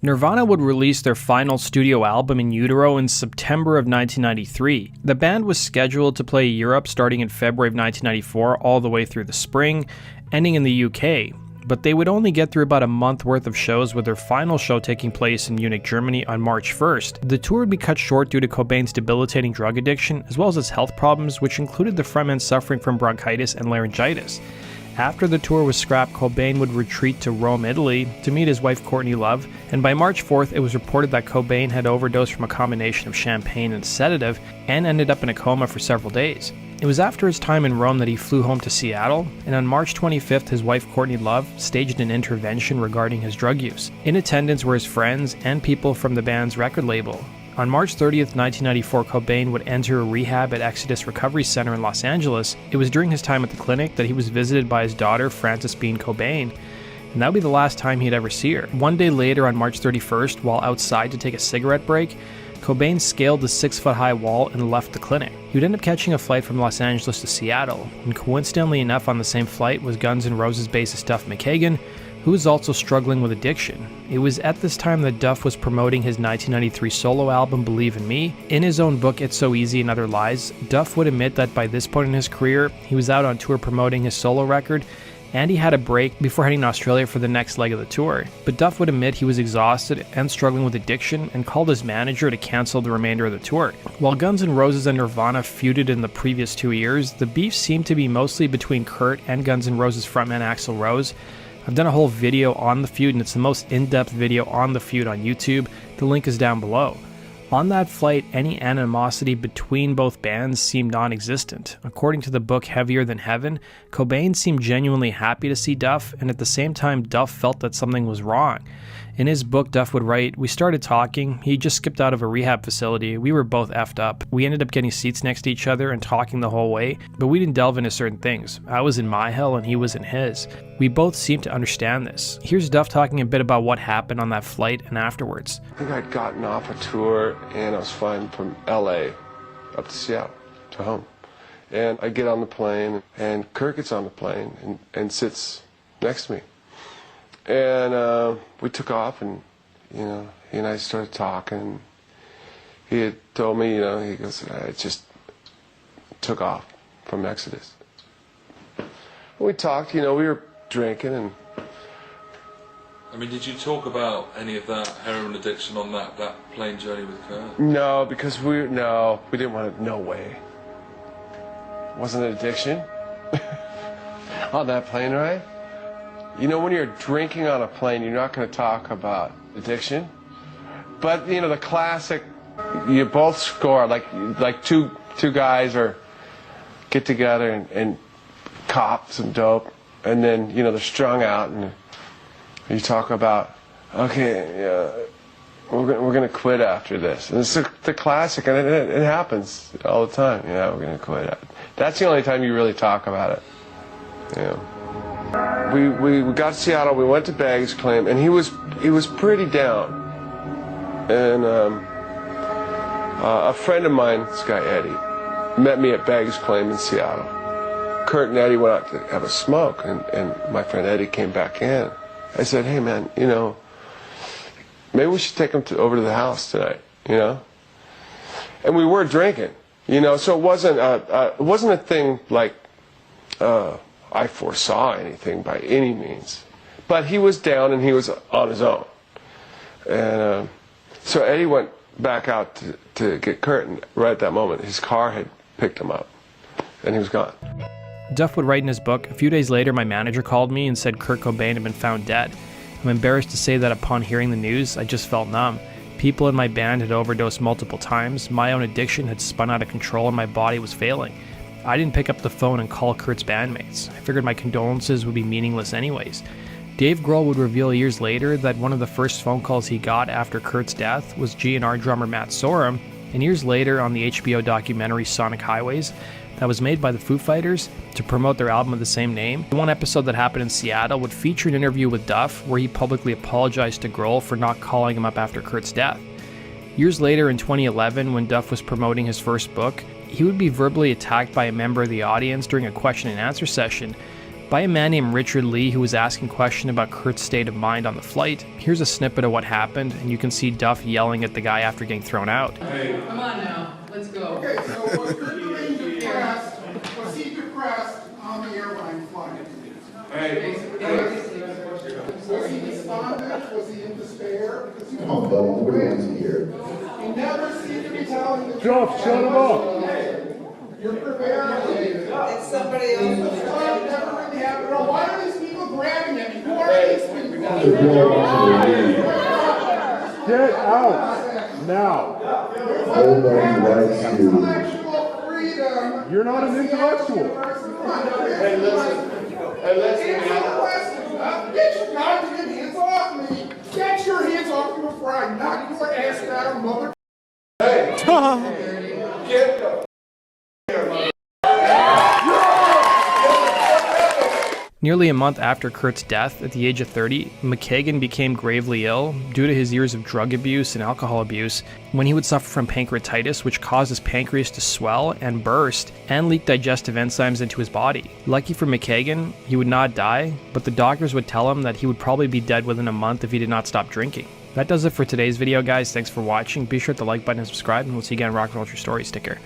Nirvana would release their final studio album In Utero in September of 1993. The band was scheduled to play Europe starting in February of 1994 all the way through the spring, ending in the UK, but they would only get through about a month worth of shows, with their final show taking place in Munich, Germany on March 1st. The tour would be cut short due to Cobain's debilitating drug addiction, as well as his health problems, which included the frontman suffering from bronchitis and laryngitis. After the tour was scrapped, Cobain would retreat to Rome, Italy, to meet his wife Courtney Love, and by March 4th it was reported that Cobain had overdosed from a combination of champagne and sedative and ended up in a coma for several days. It was after his time in Rome that he flew home to Seattle, and on March 25th his wife Courtney Love staged an intervention regarding his drug use. In attendance were his friends and people from the band's record label. On March 30th, 1994, Cobain would enter a rehab at Exodus Recovery Center in Los Angeles. It was during his time at the clinic that he was visited by his daughter, Frances Bean Cobain, and that would be the last time he'd ever see her. One day later, on March 31st, while outside to take a cigarette break, Cobain scaled the 6-foot-high wall and left the clinic. He would end up catching a flight from Los Angeles to Seattle, and coincidentally enough, on the same flight was Guns N' Roses bassist Duff Mckagan, who was also struggling with addiction. It was at this time that Duff was promoting his 1993 solo album Believe in Me. In his own book It's So Easy and Other Lies, Duff would admit that by this point in his career, he was out on tour promoting his solo record, and he had a break before heading to Australia for the next leg of the tour. But Duff would admit he was exhausted and struggling with addiction and called his manager to cancel the remainder of the tour. While Guns N' Roses and Nirvana feuded in the previous 2 years, the beef seemed to be mostly between Kurt and Guns N' Roses frontman Axl Rose. I've done a whole video on the feud, and it's the most in-depth video on the feud on YouTube. The link is down below. On that flight, any animosity between both bands seemed non-existent. According to the book Heavier Than Heaven, Cobain seemed genuinely happy to see Duff, and at the same time Duff felt that something was wrong. In his book, Duff would write, "We started talking, he just skipped out of a rehab facility, we were both effed up. We ended up getting seats next to each other and talking the whole way, but we didn't delve into certain things. I was in my hell and he was in his. We both seemed to understand this." Here's Duff talking a bit about what happened on that flight and afterwards. I think I'd gotten off a tour and I was flying from LA up to Seattle to home. And I get on the plane and Kurt gets on the plane and sits next to me. And we took off, and he and I started talking. He had told me, he goes, I just took off from Exodus. We talked, we were drinking, and I mean, did you talk about any of that heroin addiction on that plane journey with Kurt? No, because we didn't want to. No way. It wasn't an addiction on that plane ride. When you're drinking on a plane, you're not going to talk about addiction. But, the classic, you both score, like two guys get together and cop some dope, and then, they're strung out, and you talk about, okay, we're going to quit after this. And it's the classic, and it happens all the time, we're going to quit. That's the only time you really talk about it, We got to Seattle, we went to baggage claim, and he was pretty down. And a friend of mine, this guy Eddie, met me at baggage claim in Seattle. Kurt and Eddie went out to have a smoke, and my friend Eddie came back in. I said, hey man, maybe we should take him over to the house tonight, And we were drinking, so it wasn't a thing like I foresaw anything by any means. But he was down and he was on his own. And so Eddie went back out to get Kurt, and right at that moment his car had picked him up and he was gone. Duff would write in his book, "A few days later my manager called me and said Kurt Cobain had been found dead. I'm embarrassed to say that upon hearing the news, I just felt numb. People in my band had overdosed multiple times, my own addiction had spun out of control and my body was failing. I didn't pick up the phone and call Kurt's bandmates. I figured my condolences would be meaningless anyways." Dave Grohl would reveal years later that one of the first phone calls he got after Kurt's death was GNR drummer Matt Sorum, and years later on the HBO documentary Sonic Highways that was made by the Foo Fighters to promote their album of the same name. The one episode that happened in Seattle would feature an interview with Duff where he publicly apologized to Grohl for not calling him up after Kurt's death. Years later in 2011, when Duff was promoting his first book, he would be verbally attacked by a member of the audience during a question and answer session. by a man named Richard Lee, who was asking questions about Kurt's state of mind on the flight. Here's a snippet of what happened, and you can see Duff yelling at the guy after getting thrown out. Hey. Come on now, let's go. Okay, so was Kurt Cobain depressed? Was he depressed on the airline flight? Hey. Was he despondent? Was he in despair? Because he Oh, buddy, nobody wants to hear. He never seemed to be telling the truth. Duff, shut him up. You're prepared. It's somebody else. Never really happened. Why are these people grabbing at me? Who are these people? Get out now. Nobody likes you. Intellectual freedom. You're not an intellectual. Hey, listen. Get your goddamn hands off me. Get your hands off me before I knock your ass down, mother. Hey! Get the Nearly a month after Kurt's death, at the age of 30, Mckagan became gravely ill due to his years of drug abuse and alcohol abuse, when he would suffer from pancreatitis, which caused his pancreas to swell and burst and leak digestive enzymes into his body. Lucky for Mckagan, he would not die, but the doctors would tell him that he would probably be dead within a month if he did not stop drinking. That does it for today's video, guys. Thanks for watching. Be sure to hit the like button and subscribe, and we'll see you again in Rock and Roll True Story sticker.